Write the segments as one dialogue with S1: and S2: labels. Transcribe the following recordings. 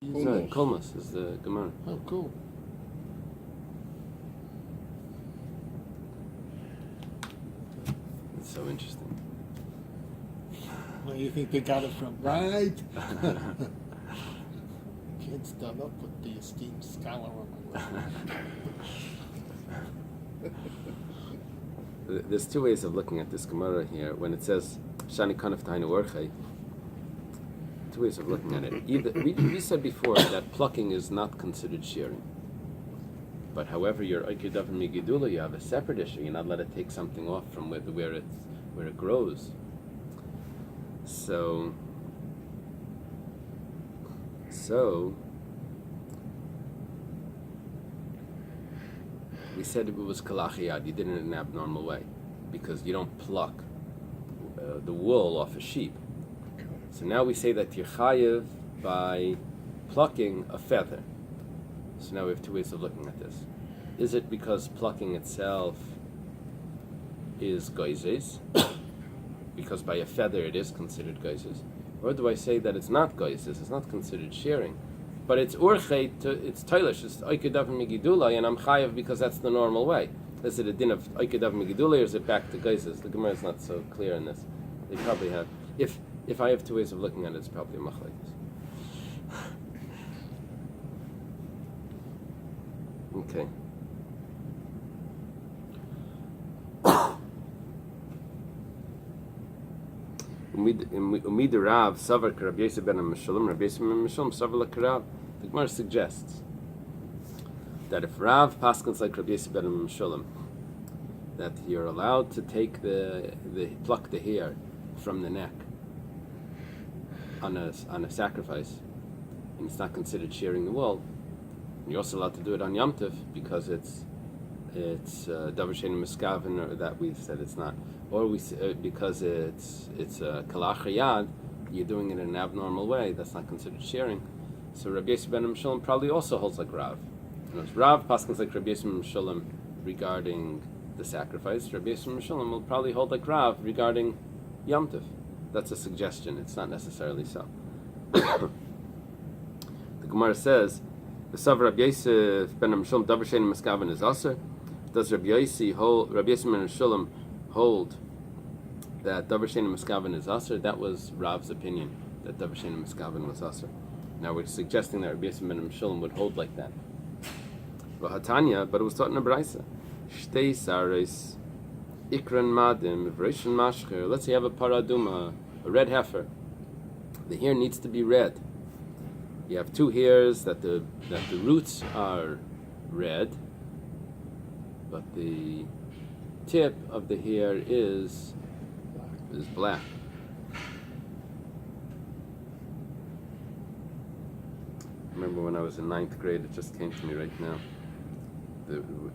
S1: No, Kulmus is the Gemara.
S2: Oh, cool.
S1: It's so interesting.
S2: Well, you think they got it from right? Kids done up with the esteemed scholar on my list.
S1: There's two ways of looking at this Gemara here. When it says Shani Kanaf Tainu Orchei, two ways of looking at it. Either we said before that plucking is not considered shearing. But however, your Aikidav and Migidula, you have a separate issue. You're not allowed to take something off from where it grows. So we said it was kalachiyad. You did it in an abnormal way because you don't pluck the wool off a sheep. So now we say that you're chayiv by plucking a feather. So now we have two ways of looking at this. Is it because plucking itself is geizes? Because by a feather it is considered geizes? Or do I say that it's not geizes, it's not considered shearing, but it's urchet, it's toilish, it's oikedav migidulai, and I'm chayiv because that's the normal way? Is it a din of oikedav migidulai, or is it back to geizes? The Gemara is not so clear in this. They probably have, if I have two ways of looking at it, it's probably a machlekes. Okay. Umid Rav Savar Rabbi Yosef ben Meshulam, Rabbi Yosef ben Meshulam Savar Rav. The Gemara suggests that if Rav paskins like Rabbi Yosef ben Meshulam, that you're allowed to take pluck the hair from the neck on a sacrifice, and it's not considered shearing the wool. And you're also allowed to do it on Yom Tov because it's davar she'eino miskaven, or that we said it's not, or because it's kalach yad, you're doing it in an abnormal way. That's not considered shearing. So Rabbi Yosef ben Meshulam probably also holds like Rav. Rav paskins like Rabbi Yosef ben Meshulam regarding the sacrifice. Rabbi Yosef ben Meshulam will probably hold like Rav regarding Yom Tov. That's a suggestion. It's not necessarily so. The Gemara says, the Sav Rabbi Yosef ben Meshulam davar she'eino miskaven is aser. Does Rabbi Yosef ben Meshulam hold that davar she'eino miskaven is aser? That was Rav's opinion, that davar she'eino miskaven was aser. Now we're suggesting that Rabbi Yosef ben Meshulam would hold like that. V'hatanya, but it was taught in a brayso. Shtei sares ikran madim v'reishon mashcher. Let's say you have a paraduma, a red heifer. The hair needs to be red. You have two hairs that the roots are red, but the tip of the hair is black. I remember when I was in 9th grade, it just came to me right now.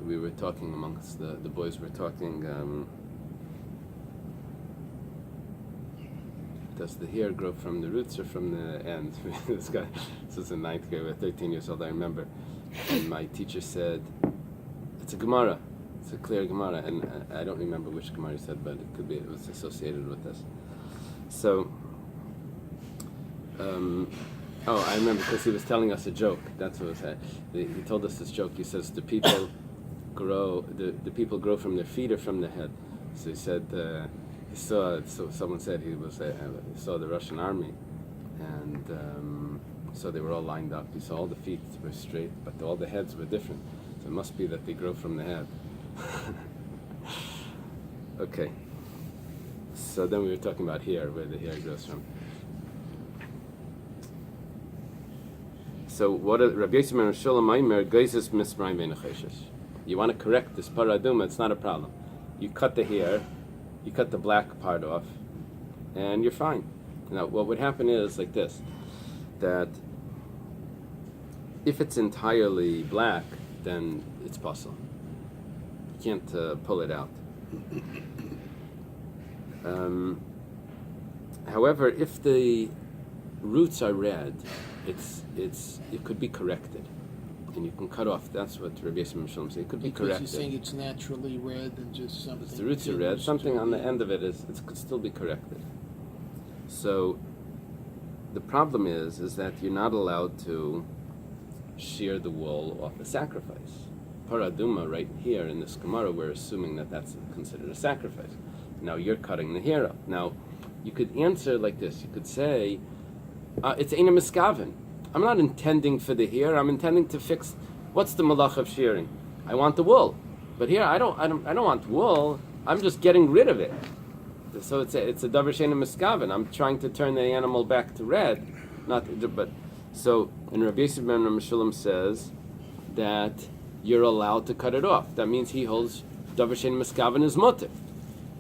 S1: We were talking amongst the boys were talking, does the hair grow from the roots or from the end? This was in 9th grade, we were 13 years old, I remember. And my teacher said, it's a Gemara. It's a clear Gemara. And I don't remember which Gemara he said, but it could be it was associated with this. So, I remember because he was telling us a joke. That's what it was. He told us this joke. He says, the people grow from their feet or from their head? So he said, someone said he saw the Russian army, and so they were all lined up. He saw all the feet were straight, but all the heads were different. So it must be that they grow from the head. Okay. So then we were talking about hair, where the hair grows from. So what Rabbi Yosef ben Meshulam Aimer geizes misraim v'necheshes. You want to correct this paraduma, it's not a problem. You cut the hair, you cut the black part off, and you're fine. Now, what would happen is like this, that if it's entirely black, then it's possible. You can't pull it out. However, if the roots are red, it could be corrected, and you can cut off. That's what Rabbi Yosef ben Meshulam says. It could be corrected.
S2: Because you're saying it's naturally red and just something.
S1: If the roots are red, something on the end of it could still be corrected. So the problem is that you're not allowed to shear the wool off a sacrifice. Paraduma, right here in this Gemara, we're assuming that that's considered a sacrifice. Now you're cutting the hair up. Now, you could answer like this. You could say, it's Eina Miskaven. I'm not intending for the hair. I'm intending to fix. What's the malach of shearing? I want the wool, but here I don't want wool. I'm just getting rid of it. So it's a davar she'eina miskaven. I'm trying to turn the animal back to red, but so. And Rabbi Yosef ben Meshulam says that you're allowed to cut it off. That means he holds davar she'eina miskaven is mutter.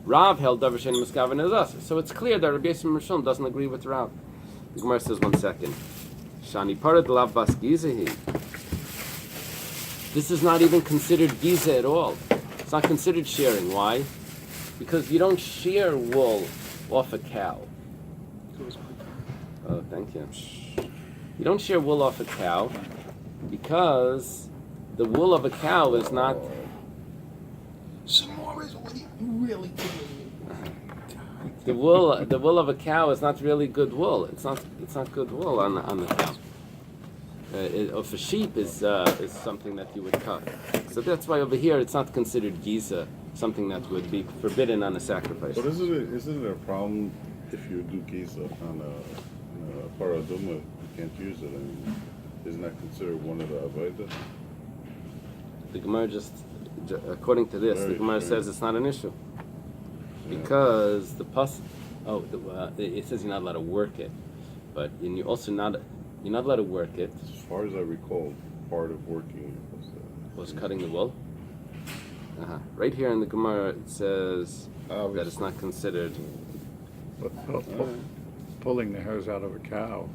S1: Rav held davar she'eina miskaven is us. So it's clear that Rabbi Yosef ben Meshulam doesn't agree with Rav. The Gemara says, 1 second. Shani parad lav bas gizahi. This is not even considered giza at all. It's not considered shearing. Why? Because you don't shear wool off a cow. Oh, thank you. You don't shear wool off a cow because the wool of a cow is not.
S2: Some more is what you really doing.
S1: The wool of a cow is not really good wool. It's not good wool on the cow. Of a sheep is something that you would cut. So that's why over here it's not considered giza, something that would be forbidden on a sacrifice.
S3: But isn't it a problem if you do giza on a paraduma, you can't use it? I mean, isn't that considered one of the avodah?
S1: The Gemara according to this, the Gemara says it's not an issue. Because the it says you're not allowed to work it, but you're also you're not allowed to work it.
S3: As far as I recall, part of working
S1: was cutting the wool. Right here in the Gemara it says that it's not considered.
S4: But pulling the hairs out of a cow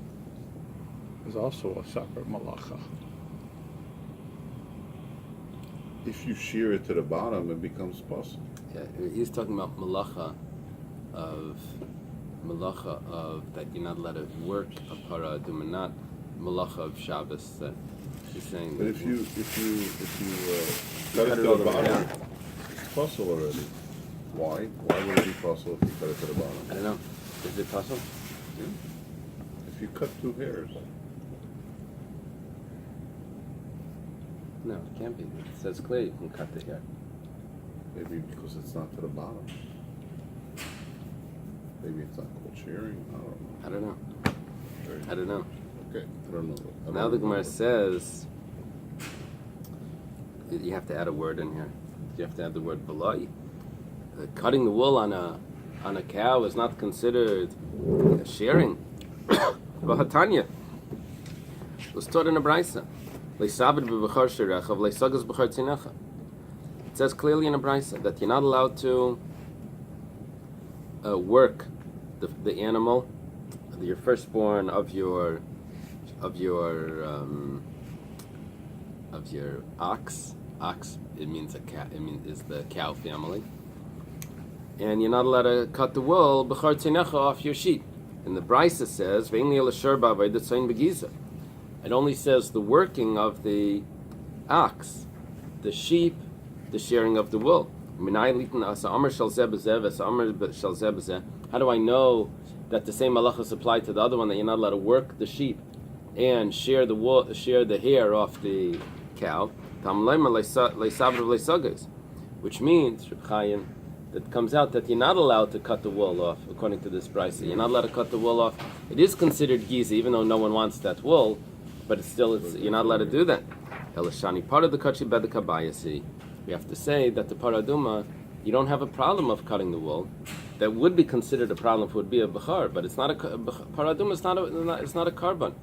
S4: is also a separate malacha.
S3: If you shear it to the bottom, it becomes possible.
S1: Yeah, he's talking about malacha of that you're not allowed to work a paraduma, not malacha of Shabbos. That he's saying.
S3: But if you cut it to the bottom, it's possible already. Why? Why would it be possible if you cut it to the bottom?
S1: I don't know. Is it possible?
S3: Yeah. If you cut 2 hairs.
S1: No, it can't be. It says clearly you can cut the hair.
S3: Maybe because it's not to the bottom. Maybe it's not called shearing.
S1: I don't know. I don't know.
S3: Okay, I don't know.
S1: Now the Gemara says you have to add a word in here. You have to add the word balai. Cutting the wool on a cow is not considered shearing. Vahatanya was taught in a brisa. It says clearly in a brisa that you're not allowed to work the animal, your firstborn of your ox. Ox, it means a cat. Is the cow family, and you're not allowed to cut the wool b'char tzinecha off your sheep. And the brisa says ve'inli l'shar b'avayda tzayin begiza. It only says the working of the ox, the sheep, the shearing of the wool. How do I know that the same malachas apply to the other one, that you're not allowed to work the sheep and shear the hair off the cow? Which means, Reb Chaim, that comes out that you're not allowed to cut the wool off, according to this brisa. You're not allowed to cut the wool off. It is considered giza, even though no one wants that wool, but you're not allowed to do that. Elashani, part of the kachi bedekabayasi. We have to say that the paraduma, you don't have a problem of cutting the wool. That would be considered a problem if it would be a bechar, but it's not paraduma. It's not a carbon.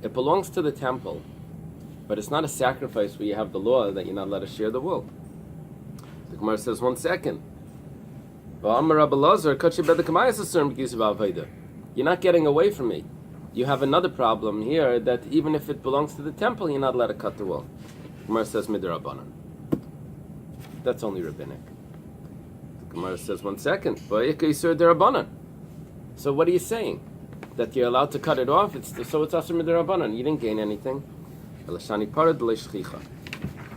S1: It belongs to the temple, but it's not a sacrifice where you have the law that you're not allowed to shear the wool. The Gemara says 1 second. You're not getting away from me. You have another problem here that even if it belongs to the temple, you're not allowed to cut the wool. The Gemara says midrabanan. That's only rabbinic. The Gemara says 1 second. So what are you saying? That you're allowed to cut it off? So it's asur midrabanan. You didn't gain anything. What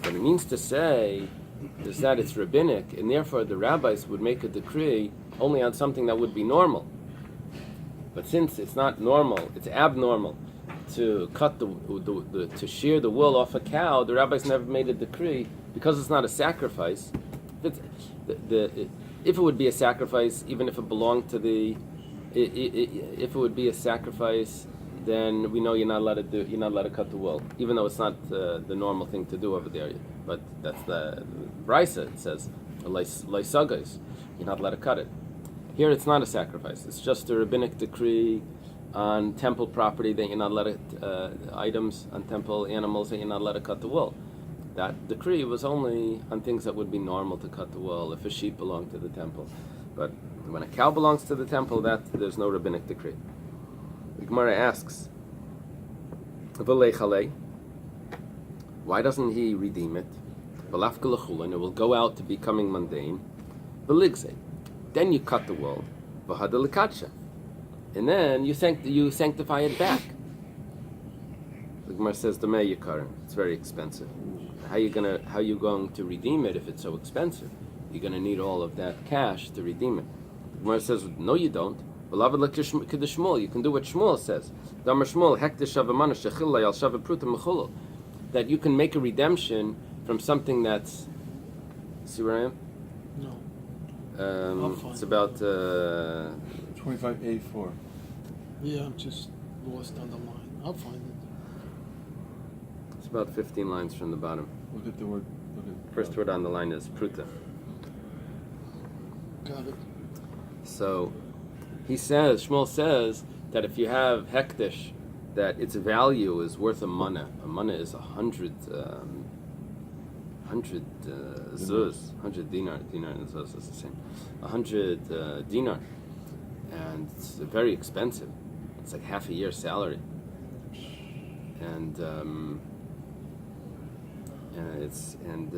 S1: it means to say is that it's rabbinic, and therefore the rabbis would make a decree only on something that would be normal. But since it's not normal, it's abnormal to cut to shear the wool off a cow. The rabbis never made a decree because it's not a sacrifice. If it would be a sacrifice, even if it belonged to the, if it would be a sacrifice, then we know you're not allowed to cut the wool, even though it's not the normal thing to do over there. But that's the brisa. It says loisagos, you're not allowed to cut it. Here it's not a sacrifice. It's just a rabbinic decree on temple property that you're not allowed to, items on temple animals that you're not allowed to cut the wool. That decree was only on things that would be normal to cut the wool if a sheep belonged to the temple. But when a cow belongs to the temple, there's no rabbinic decree. The Gemara asks, why doesn't he redeem it? And it will go out to becoming mundane. Then you cut the wool. And then you sanctify it back. The Gemara says the Yikarin. It's very expensive. How you going to redeem it if it's so expensive? You're going to need all of that cash to redeem it. The Gemara says no, you don't. You can do what Shmuel says. That you can make a redemption from something that's. See where I am?
S2: No.
S1: It's about
S3: 25A4.
S2: Yeah, I'm just lost on the line. I'll find it.
S1: It's about 15 lines from the bottom.
S3: Look at the word.
S1: First word on the line is pruta.
S2: Got it.
S1: So Shmuel says that if you have hektish, that its value is worth a mana. A mana is 100 zuz, 100 dinar. Dinar and zuz is the same. 100 dinar, and it's very expensive. It's like half a year's salary, and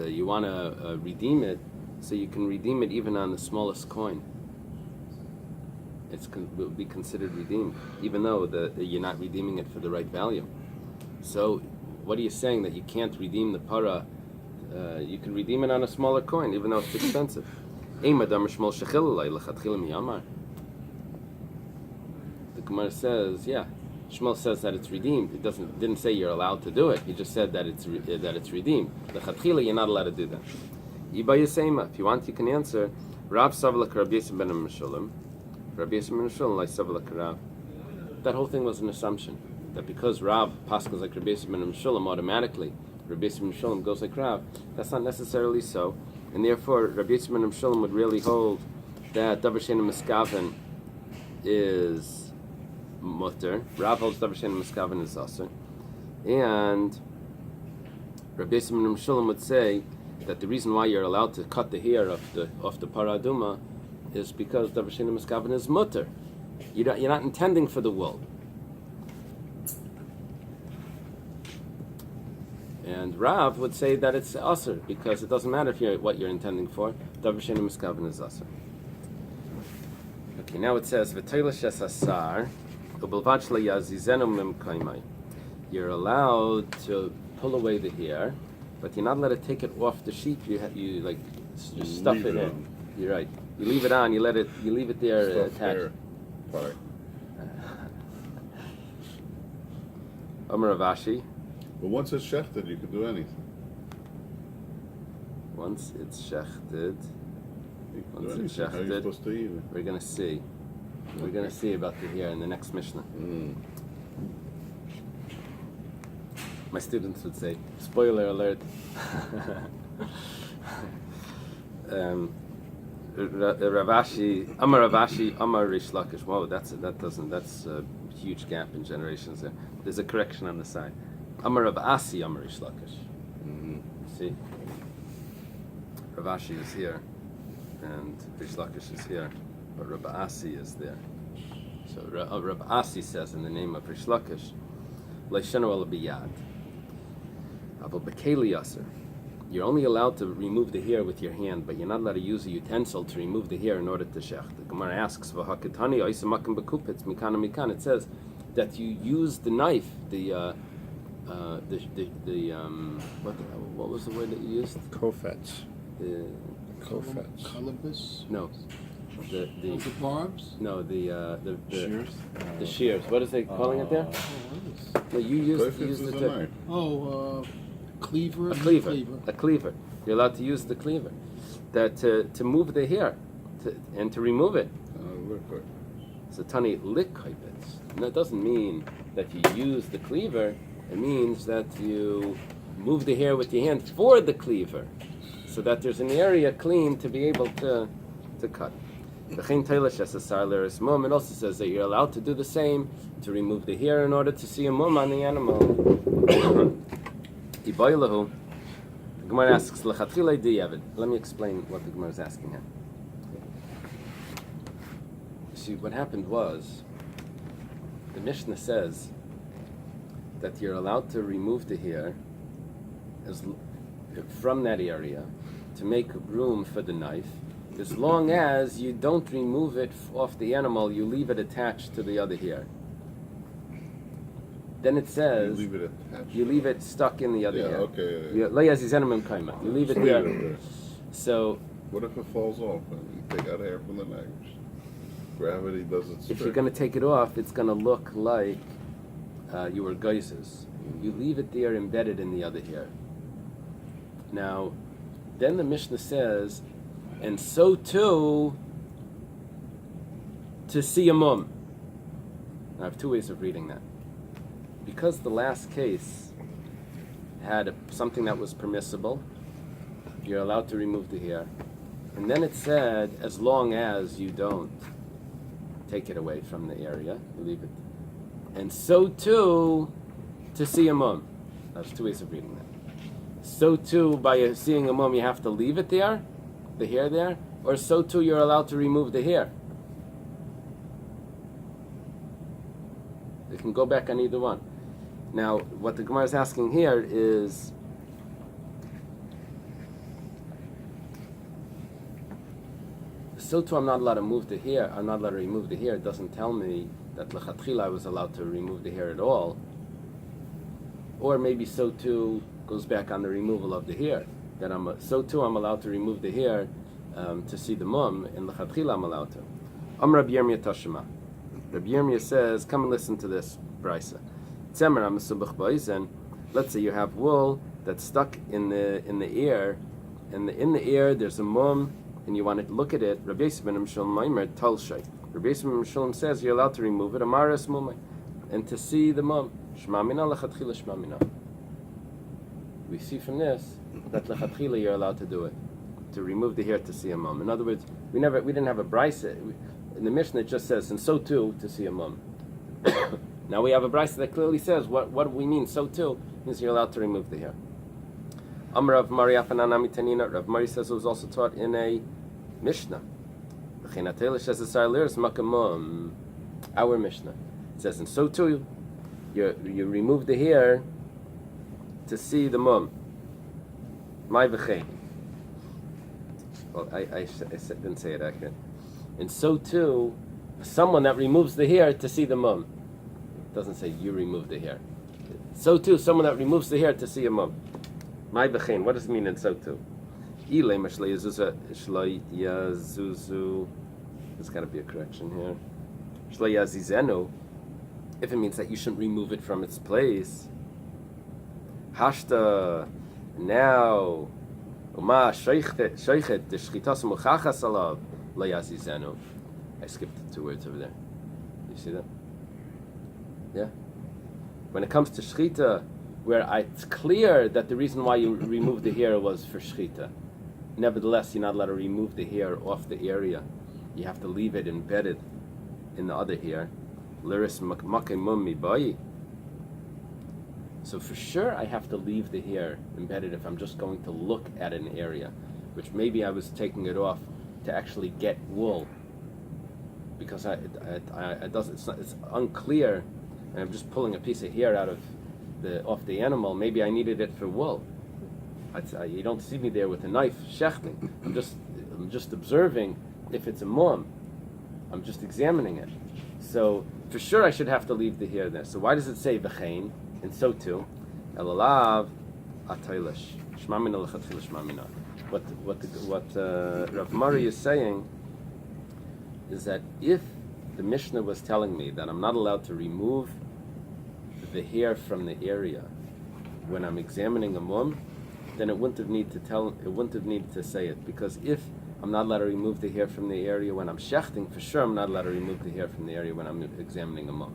S1: you want to redeem it, so you can redeem it even on the smallest coin. It will be considered redeemed, even though you're not redeeming it for the right value. So, what are you saying, that you can't redeem the para? You can redeem it on a smaller coin, even though it's expensive. The Gemara says, yeah, Shmuel says that it's redeemed. It didn't say you're allowed to do it. He just said that it's redeemed. L'chatchila, you're not allowed to do that. If you want, you can answer. Rav Savlak Rabbi Yosef ben Meshulam. Rabbi Yosef ben Meshulam like Savlak Rav. That whole thing was an assumption that because Rav paskins like Rabbi Yosef ben Meshulam, automatically Rabbi Yosef ben Meshulam goes like Rav. That's not necessarily so, and therefore Rabbi Yosef ben Meshulam would really hold that Davar Sheina Miskaven is mutter. Rav holds Davar Sheina Miskaven is aser, and Rabbi Yosef ben Meshulam would say that the reason why you're allowed to cut the hair of the paraduma is because Davar Sheina Miskaven is mutter. You're not intending for the wool. And Rav would say that it's aser because it doesn't matter what you're intending for. Davar Sheina Miskaven is aser. Okay, now it says v'toilish es asar u'belvad shelo yazizenu mimkaimai. You're allowed to pull away the hair, but you're not allowed to take it off the sheep. You like just stuff it in. You're right. You leave it on. You leave it there attached. Amar Ravashi.
S3: But once it's shechted, you can do anything.
S1: Once it's shechted,
S3: You can
S1: Once
S3: do
S1: it's
S3: anything. How are you
S1: shechted,
S3: supposed to eat it?
S1: we're gonna see. We're gonna see about the hair in the next Mishnah. My students would say, spoiler alert. Ravashi, Amar Rish Lakish. Whoa, that's a huge gap in generations there. There's a correction on the side. Amar Rav Asi, Amar Rish Lakish. See? Ravashi is here, and Rish Lakish is here, but Rav Asi is there. So Rav Asi says in the name of Rish Lakish, Leishenu ala biyad. Avo bekeli aser. You're only allowed to remove the hair with your hand, but you're not allowed to use a utensil to remove the hair in order to shech. The Gemara asks, "V'haketani oisamakim bekupitz mikana mikan." It says that you use the knife, what was the word that you used?
S4: Kofetz.
S1: The
S4: Kofetz.
S2: Columbus?
S1: no,
S2: The barbs?
S1: no the
S5: Shears?
S1: the shears. What is they calling it there?
S2: Oh, what is?
S1: No, you
S3: Knife
S1: use
S3: is
S1: the
S3: a knife.
S2: Cleaver.
S1: a cleaver. You're allowed to use the cleaver that to move the hair and to remove it.
S3: Look,
S1: So tani lick kaipitz. And that doesn't mean that you use the cleaver. It means that you move the hair with your hand for the cleaver, so that there's an area clean to be able to cut. It also says that you're allowed to do the same, to remove the hair in order to see a mum on the animal. The Gemara asks, let me explain what the Gemara is asking here. See, what happened was, the Mishnah says that you're allowed to remove the hair from that area to make room for the knife, as long as you don't remove it off the animal, you leave it attached to the other hair. Then it says
S3: you leave it attached.
S1: you leave it stuck in the other hair.
S3: Okay.
S1: You leave it there. So
S3: What if it falls off and you take out hair from the neck? Gravity doesn't.
S1: if you're going to take it off, it's going to look like you were geysers. You leave it there embedded in the other hair. Now, then the Mishnah says, and so too to see a mum. I have two ways of reading that. Because the last case had something that was permissible, you're allowed to remove the hair. And then it said, as long as you don't take it away from the area, you leave it. And so too to see a mum. There's two ways of reading that. So too, by seeing a mum, you have to leave it there, the hair there, or so too you're allowed to remove the hair. You can go back on either one. Now, what the Gemara is asking here is, so too I'm not allowed to move the hair, I'm not allowed to remove the hair. It doesn't tell me that lechatchila I was allowed to remove the hair at all. Or maybe so too goes back on the removal of the hair. That so too I'm allowed to remove the hair to see the mum, and lechatchila I'm allowed to. Rabbi Yirmiyah Tashema. Rabbi Yirmiyah says, come and listen to this brisa. Tzemer HaMesubach Ba'isen. Let's say you have wool that's stuck in the ear, and in the ear there's a mum, and you want to look at it. Rabbi Yosef ben Mishulm Maimer Talshay. Rabbi Yosef ben Mishulm says you're allowed to remove it. Amaras mumay, and to see the mum. Shema mina lechatchila shema mina. We see from this that lechatchila you're allowed to do it, to remove the hair to see a mum. In other words, we didn't have a brisa. In the Mishnah it just says, and so too to see a mum. Now we have a brisa that clearly says what do we mean? So too means you're allowed to remove the hair. Amar Rav Mari Afanana Mitanina. Rav Mari says it was also taught in a Mishnah. Our Mishnah. It says, and so too you remove the hair to see the mum. My v'chein. Well, I didn't say it accurate. And so too, someone that removes the hair to see the mum. It doesn't say you remove the hair. So too, someone that removes the hair to see a mum. My v'chein. What does it mean in so too? There's got to be a correction here. If it means that you shouldn't remove it from its place. Hashta now. I skipped the two words over there. You see that? Yeah. When it comes to shchita, where it's clear that the reason why you removed the hair was for shchita, nevertheless you're not allowed to remove the hair off the area. You have to leave it embedded in the other hair. So for sure I have to leave the hair embedded if I'm just going to look at an area, which maybe I was taking it off to actually get wool, because it's unclear, and I'm just pulling a piece of hair off the animal. Maybe I needed it for wool. You don't see me there with a knife shechting. I'm just observing if it's a mum. I'm just examining it. So for sure I should have to leave the hair there. So why does it say v'chein? And so too, elalav ataylish shmamina lechatchila shmamina. What Rav Mari is saying is that if the Mishnah was telling me that I'm not allowed to remove the hair from the area when I'm examining a mum, then it wouldn't have needed to say it, because if I'm not allowed to remove the hair from the area when I'm shechting, for sure I'm not allowed to remove the hair from the area when I'm examining a mum.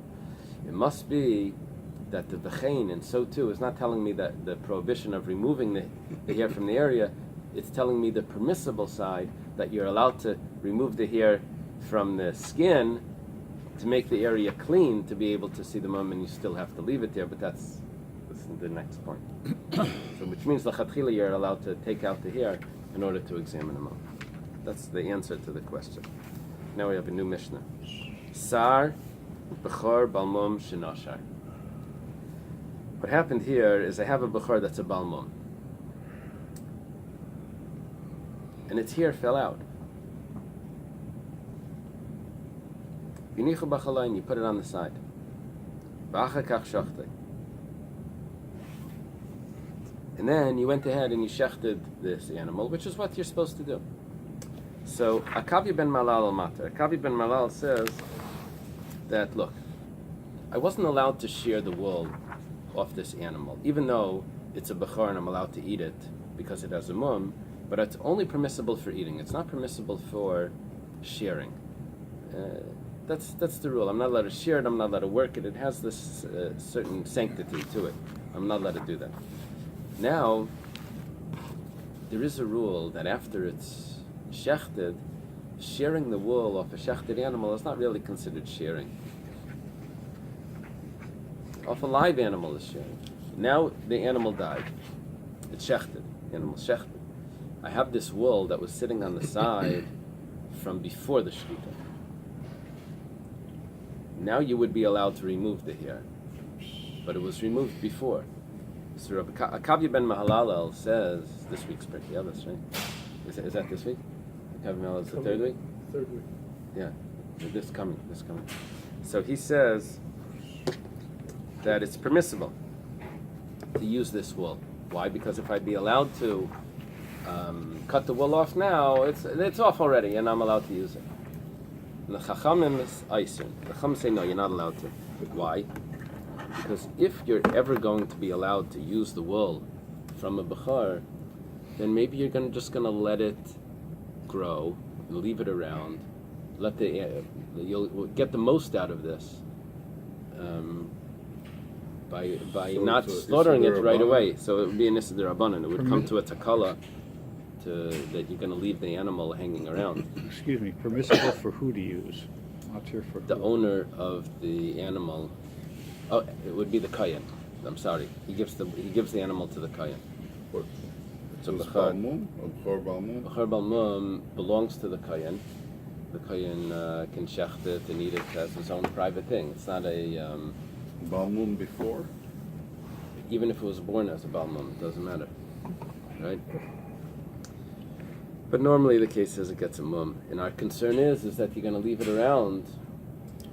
S1: It must be that the v'chein, and so too, is not telling me that the prohibition of removing the hair from the area. It's telling me the permissible side, that you're allowed to remove the hair from the skin to make the area clean, to be able to see the mum, and you still have to leave it there, but that's the next point. So which means l'chatchila you're allowed to take out the hair in order to examine the mum. That's the answer to the question. Now we have a new Mishnah. Sar b'chor balmum shenashar. What happened here is I have a b'chor that's a balmum, and its hair fell out. Yinichu b'chalayin, you put it on the side. V'achar kach shachtei. And then you went ahead and you shechted this animal, which is what you're supposed to do. So Akavi ben Malal al-Mater. Akavi ben Malal says that, look, I wasn't allowed to shear the wool off this animal, even though it's a bechor and I'm allowed to eat it because it has a mum, but it's only permissible for eating. It's not permissible for shearing. That's the rule. I'm not allowed to shear it, I'm not allowed to work it. It has this certain sanctity to it. I'm not allowed to do that. Now, there is a rule that after it's shechted, shearing the wool off a shechted animal is not really considered shearing. Off a live animal is shearing. Now the animal died. It's shechted. Animal shechted. I have this wool that was sitting on the side from before the shechita. Now you would be allowed to remove the hair, but it was removed before. So Akavi ben Mahalalel says, this week's Pirkei Avos, right? Is that this week? Akavi ben Mahalalel is the third week?
S2: Third week.
S1: Yeah, this coming. So he says that it's permissible to use this wool. Why? Because if I'd be allowed to cut the wool off now, it's off already, and I'm allowed to use it. And the Chachamim is Eisern. The Chachamim say, no, you're not allowed to. Why? Because if you're ever going to be allowed to use the wool from a bechor, then maybe you're just going to let it grow, leave it around, you'll get the most out of this by
S3: So
S1: not
S3: it's a
S1: slaughtering it
S3: Issur
S1: right
S3: Rabbanan?
S1: away. So it would be an Issur Rabbanan. It would come to a takala that you're going to leave the animal hanging around.
S4: Excuse me, permissible for who to use? Not here for
S1: The
S4: who.
S1: owner of the animal. Oh, it would be the kayan. I'm sorry. He gives the animal to the kayan.
S3: What?
S1: So
S3: It's
S1: bechor
S3: balmum? A bechor balmum?
S1: balmum belongs to the kayan. The kayan can shecht it and eat it as his own private thing. It's not a
S3: Balmum before?
S1: even if it was born as a balmum, it doesn't matter, right? But normally the case is it gets a mum, and our concern is that you're going to leave it around.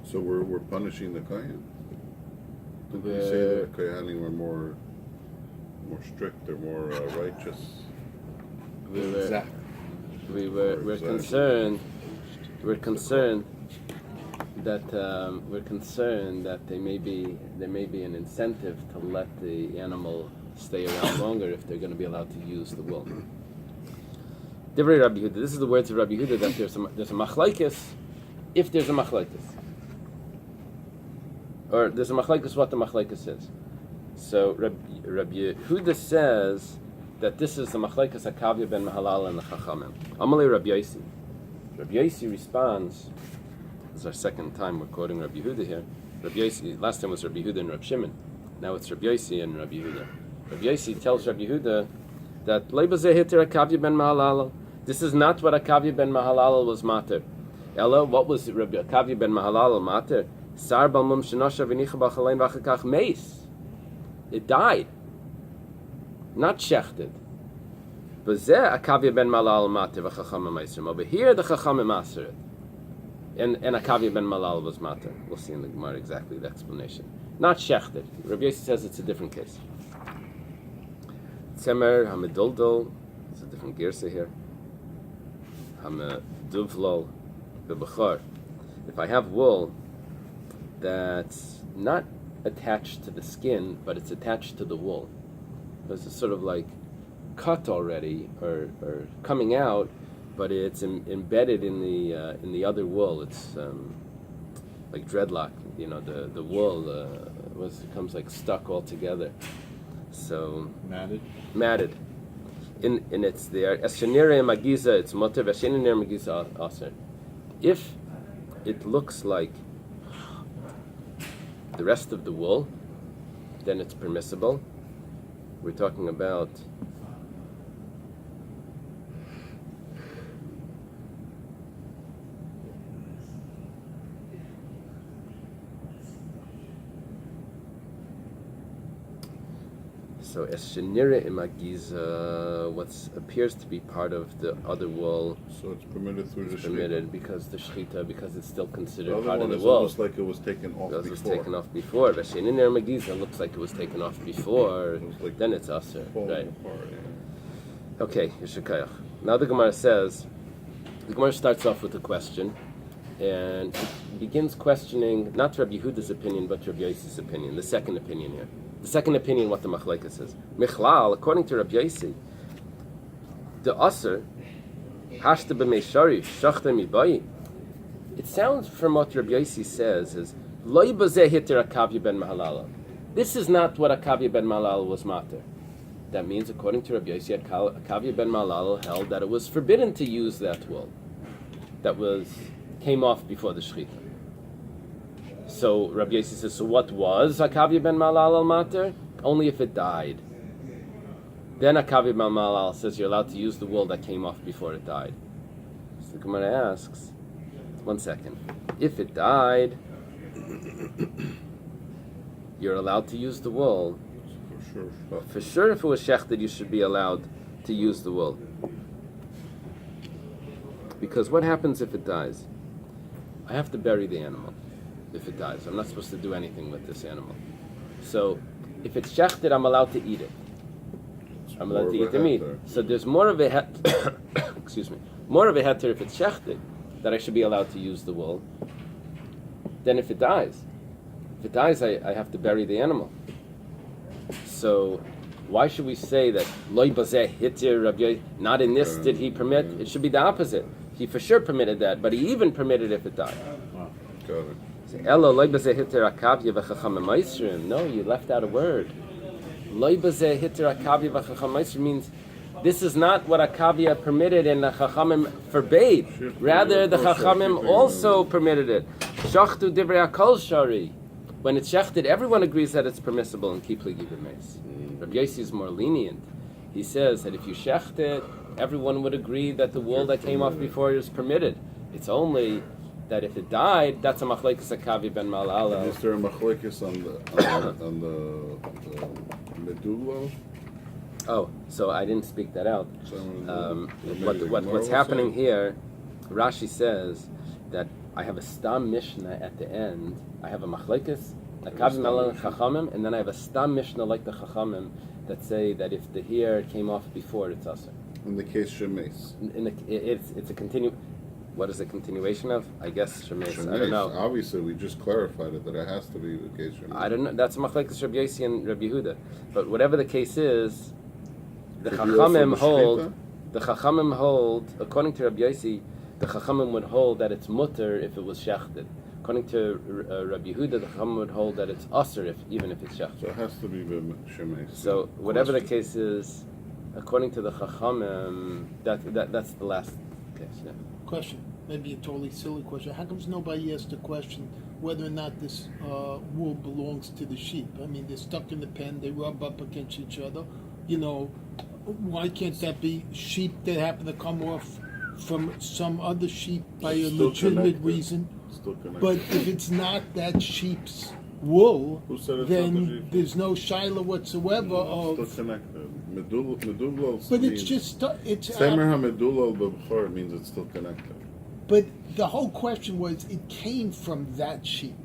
S3: So we're punishing the Kayan? Did you say
S1: We're-
S3: that Kayanim were more strict or more righteous?
S1: We're
S4: Exact.
S1: concerned. We're concerned that there may be an incentive to let the animal stay around longer if they're going to be allowed to use the wool. Divrei Rabbi Yehuda. This is the words of Rabbi Yehuda, that there's a machlokes, if there's a machlokes, or there's a machlokes what the machlokes is. So Rabbi Yehuda says that this is the machlokes Akavi ben Mahalal and the Chachamim. Amalei Rabbi Yosi. Rabbi Yosi responds. This is our second time we're quoting Rabbi Yehuda here. Rabbi Yosi, last time was Rabbi Yehuda and Rabbi Shimon. Now it's Rabbi Yosi and Rabbi Yehuda. Rabbi Yosi tells Rabbi Yehuda that Leibazeh hitter Akavi ben Mahalal. This is not what Akavi ben Mahalal was mater. Ella, what was Rabbi Akavi ben Mahalal mater? Sar balmum shenosha v'nicha b'chalein v'achakach meis. It died, not shechted. B'zeh Akavi ben Mahalal mater v'chachamim meisrim. Over here the chachamim maser it. And Akavi ben Malal was mater. We'll see in the Gemara exactly the explanation. Not shechted. Rabbi Yossi says it's a different case. Tzemer hamiduldul. It's a different girsa here. Hamiduvlol bebechor. if I have wool that's not attached to the skin, but it's attached to the wool, because it's sort of like cut already or coming out, but it's embedded in the other wool. It's like dreadlock, the wool becomes like stuck all together. So matted. In it's there. Eshenire magiza, it's moter. Eshenire magiza aser. If it looks like the rest of the wool, then it's permissible. We're talking about so eshenire imagiza, what appears to be part of the other wool.
S3: So it's permitted through the
S1: permitted because the shechita, because it's still considered
S3: the other
S1: part
S3: one
S1: of the
S3: is
S1: wool.
S3: almost like it was taken off
S1: Because
S3: before.
S1: it's taken off before. Eshenire imagiza looks like it was taken off before.
S3: It was like
S1: Then it's aser,
S3: falling
S1: right?
S3: apart, yeah.
S1: Okay, Yeshakayach. Now the Gemara says, the Gemara starts off with a question, and it begins questioning not Rabbi Yehuda's opinion, but Rabbi Yossi's opinion, the second opinion here. The second opinion, what the Machlekes says. Michlal, according to Rabbi Yossi, the Aser, hashta b'meishari, shachta mibayi. It sounds from what Rabbi Yossi says is, Loi bazeh hitir Akavya ben Mahalala. This is not what Akavya ben Mahalala was mater. That means, according to Rabbi Yossi, Akavya ben Mahalala held that it was forbidden to use that wool that came off before the shechita. So Rabbi Yossi says, so what was Akavya ben Mahalal mater? Only if it died. Then Akavya ben Mahalal says you're allowed to use the wool that came off before it died. So the Gemara asks, 1 second, if it died, you're allowed to use the wool. For sure, if it was shechted, you should be allowed to use the wool. Because what happens if it dies? I have to bury the animal if it dies. I'm not supposed to do anything with this animal. So, if it's shechted, I'm allowed to eat it. I'm allowed to eat the meat. So there's more of a excuse me, more of a heter if it's shechted, that I should be allowed to use the wool, than if it dies. If it dies, I have to bury the animal. So, why should we say that loy bazeh hitir Rabbi? Not in this did he permit. It should be the opposite. He for sure permitted that, but he even permitted if it died.
S3: Got it.
S1: Elo loy bazeh hitir akavya v'chacham ma'isrim. No, you left out a word. Loy bazeh hitir akavya v'chacham ma'isrim means this is not what Akavya permitted and the Chachamim forbade. Rather, the Chachamim also permitted it. Shachtu divrei akol shari. When it's shechted, everyone agrees that it's permissible in Kipli Gibur Meis. Rabbi Yossi is more lenient. He says that if you shecht it, everyone would agree that the wool that came off before is permitted. It's only that if it died, that's a machlekes Akavya ben Mahalal.
S3: Is there a machlekes on the medulla?
S1: Oh, so I didn't speak that out. What's happening here, Rashi says that I have a stam mishnah at the end. I have a machlekes, a kavim elon chachamim, and then I have a stam mishnah like the chachamim that say that if the hair came off before, it's aser.
S3: In the case shemes.
S1: It's a What is the continuation of? I guess shemes. I don't know.
S3: Obviously, we just clarified it that it has to be the case shemes.
S1: I don't know. That's machlekes Rabbi Yossi and Rabbi Yehuda. But whatever the case is, the
S3: Could you also
S1: chachamim hold.
S3: b'shchita?
S1: The chachamim hold, according to Rabbi Yossi, the chachamim would hold that it's mutter if it was shechted. According to Rabbi Yehuda, the chachamim would hold that it's aser even if it's shechted.
S3: So it has to be shemes.
S1: So whatever the case is, according to the chachamim, that's the last case. Yeah.
S2: Question, maybe a totally silly question. How comes nobody asked the question whether or not this wool belongs to the sheep? I mean, they're stuck in the pen, they rub up against each other. Why can't that be sheep that happen to come off from some other sheep by a
S3: Still
S2: legitimate
S3: connected.
S2: reason?
S3: Still connected.
S2: But if it's not that sheep's wool,
S3: Who said it's not the
S2: then
S3: sheep?
S2: there's no shiloh whatsoever of.
S3: Still connected. Medulla.
S2: But it's just it's.
S3: Semer hamedulla b'bechor means it's still connected.
S2: But the whole question was, it came from that sheep.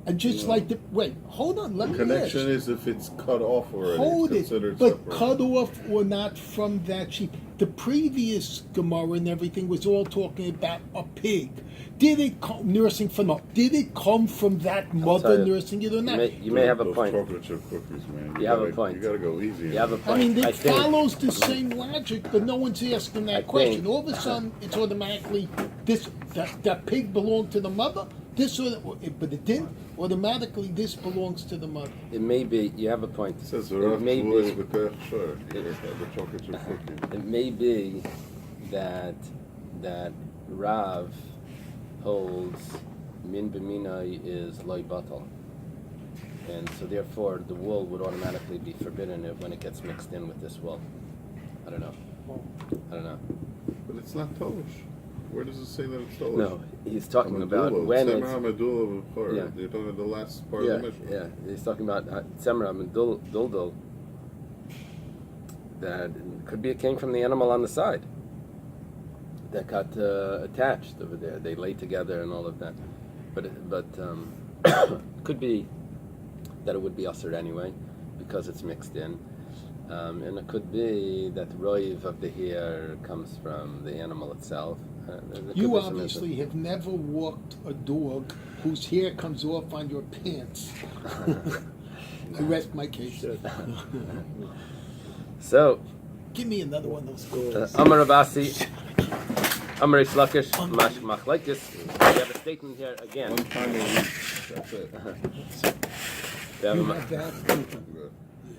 S2: I just like to wait. Hold on, let me
S3: Connection
S2: ask.
S3: is if it's cut off already.
S2: Hold
S3: it's
S2: it,
S3: considered
S2: but
S3: separate.
S2: cut off or not from that sheep. The previous Gemara and everything was all talking about a pig. Did it come nursing from? Did it come from that mother
S1: tell you,
S2: nursing it or not?
S1: You may have a
S3: Those
S1: point.
S3: chocolate chip cookies, man.
S1: You have a point.
S3: You gotta go easy.
S1: You have a
S2: I
S1: point.
S2: mean, it
S1: think-
S2: follows the same logic, but no one's asking that
S1: I
S2: question.
S1: think-
S2: All of a sudden, it's automatically that pig belonged to the mother. But it didn't. Automatically, this belongs to the mother.
S1: It may be. You have a point.
S3: It says
S1: It
S3: Rav
S1: may
S3: Tulis
S1: be.
S3: B'Tech Shor. The chocolate chip cookie.
S1: It may be that Rav holds min b'minai is loy batal, and so therefore the wool would automatically be forbidden when it gets mixed in with this wool. I don't know.
S3: But it's not Tolish. Where does it say that it's Tolish?
S1: No, he's talking about when it's. Yeah.
S3: You're talking about the last part
S1: Yeah,
S3: of the mission.
S1: yeah. He's talking about Tzemra and Duldul. That could be it came from the animal on the side that got attached over there. They lay together and all of that. But could be that it would be usher anyway because it's mixed in. And it could be that the roiv of the hair comes from the animal itself. There could
S2: You
S1: be some
S2: obviously have never walked a dog whose hair comes off on your pants. I rest my case.
S1: So,
S2: Give me another one of those.
S1: Amar Abasi, Amar Reish Lakish, Mash Machlaikis. We have a statement here again.
S3: One time a week. That's it.
S1: We have
S2: You
S1: a,
S2: have that.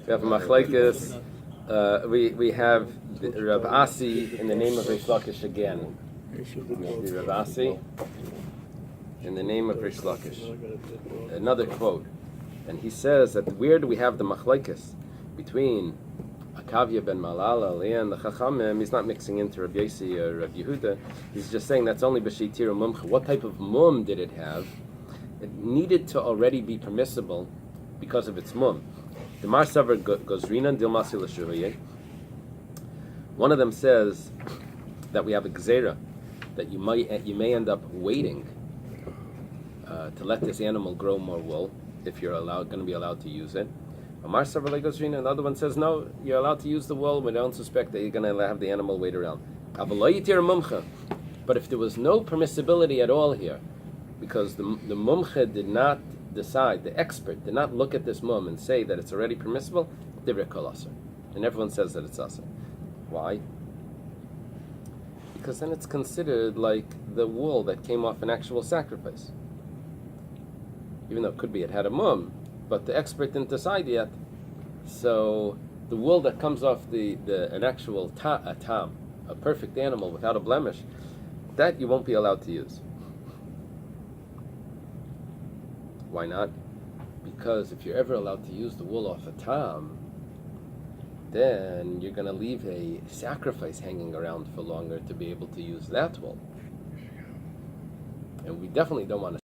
S1: we have a Machlaikis. We have Rav Asi in the name of Reish Lakish again. The Rav Asi in the name of Reish Lakish. Another quote, and he says that where do we have the Machlaikis between Akavya ben Malala and the Chachamim? He's not mixing into Rabbi Yossi or Rabbi Yehuda. He's just saying that's only b'sheitir mumcha. What type of mum did it have? It needed to already be permissible because of its mum. The Mar Savar Gozrina and Dilmasi L'Shuhaye. One of them says that we have a gzera that you may end up waiting to let this animal grow more wool if you're going to be allowed to use it. Amar Savar Gozrina. Another one says no, you're allowed to use the wool. We don't suspect that you're going to have the animal wait around. But if there was no permissibility at all here, because the mumcha did not decide, the expert did not look at this mum and say that it's already permissible, divrei kol aser. And everyone says that it's aser. Why? Because then it's considered like the wool that came off an actual sacrifice. Even though it could be it had a mum, but the expert didn't decide yet. So the wool that comes off an actual tam, a perfect animal without a blemish, that you won't be allowed to use. Why not? Because if you're ever allowed to use the wool off a tam, then you're going to leave a sacrifice hanging around for longer to be able to use that wool. And we definitely don't want to